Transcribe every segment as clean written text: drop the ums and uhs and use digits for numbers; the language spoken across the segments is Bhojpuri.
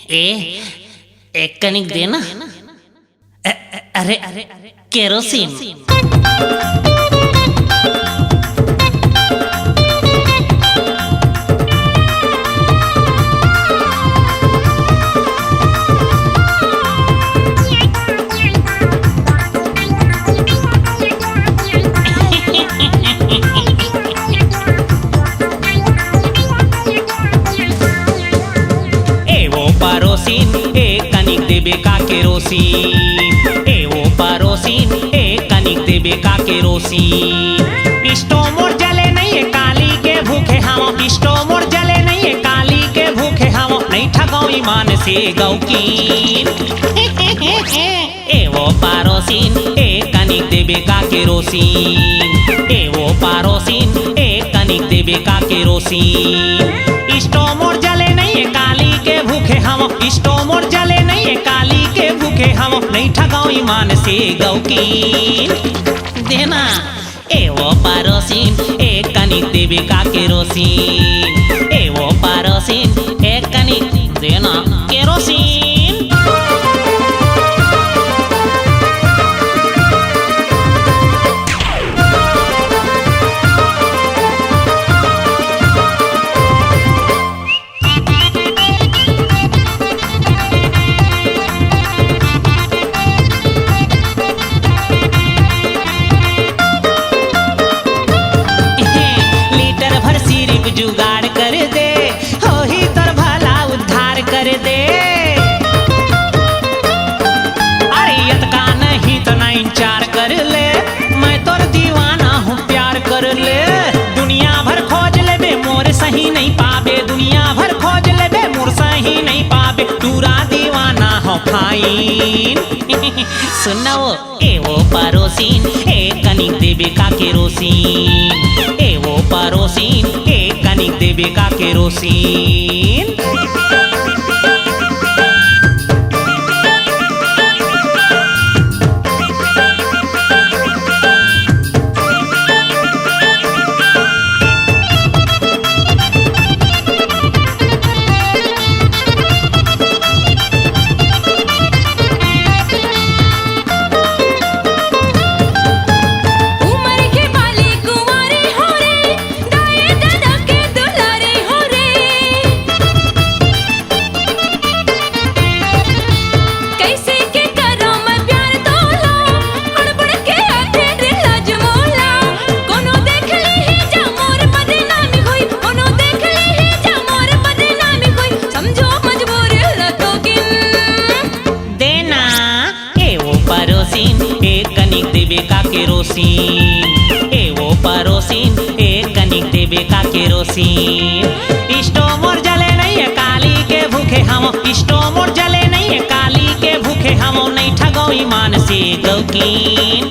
ए एक कनिक देना। अरे केरोसिन। परोसिन एक कनिक देबे का केरोसिन। ए वो परोसिन एक कनिक देबे का केरोसिन। इष्टो मोर जले नहीं है काली के भूखे हम। इष्टो मोर जले नहीं है काली के भूखे हम। नहीं ठगाओ ईमान से गौकीन। ए वो परोसिन एक कनिक देबे का केरोसिन। ए वो परोसिन एक कनिक देबे का केरोसिन। इष्टो मोर जले नहीं है काली के भूखे हम। इष्टो मोर जले नहीं है काली के भूखे हम। नहीं ठगाओ ईमान से गौकीन देना। ए वो परोसिन एक कनिक देबे का केरोसिन। ए वो परोसिन एक कनिक देना केरोसिन। जुगाड़ कर दे हो ही तर भला उद्धार कर दे। अरे यत का नहीं तो ना इंचार कर ले। मैं तोर दीवाना हूँ प्यार कर ले। दुनिया भर खोज ले बे मोर सही नहीं पाबे। दुनिया भर खोज ले बे मोर सही नहीं पाबे। पूरा दीवाना हो फाइन। सुनो ए वो परोसिन एक कनिक देबे का केरोसिन। ए वो परोसिन एक कनिक देबे का केरोसिन। एक कनिक देबे का केरोसिन। ए वो परोसिन एक कनिक देबे का केरोसिन। इष्टो मोर जले नहीं है काली के भूखे हम। इष्टो मोर जले नहीं है काली के भूखे हम। नहीं ठगाओ ईमान से गौकीन।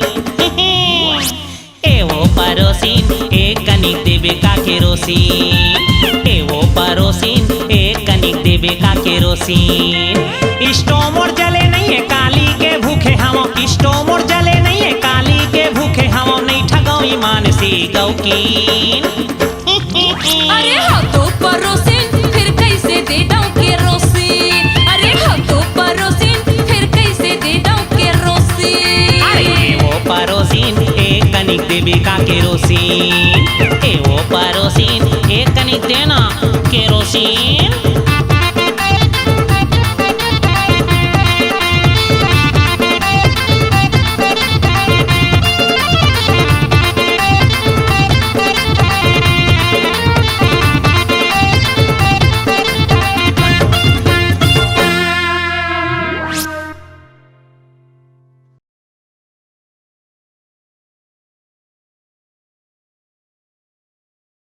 ए वो परोसिन एक कनिक देबे का केरोसिन। ए वो परोसिन एक कनिक देबे का केरोसिन। इष्टो मोर जले नहीं है काली के भूखे हम। इष्टो मोर जले नहीं है काली के भूखे हम। नहीं ठगाओ ईमान से गौकीन। अरे हाँ तो परोसिन फिर कैसे दे दूं केरोसिन। अरे हाँ तो परोसिन फिर कैसे दे दूं केरोसिन। अरे वो परोसिन एक कनिक देबे का केरोसिन। ए वो परोसिन एक कनिक देना केरोसिन।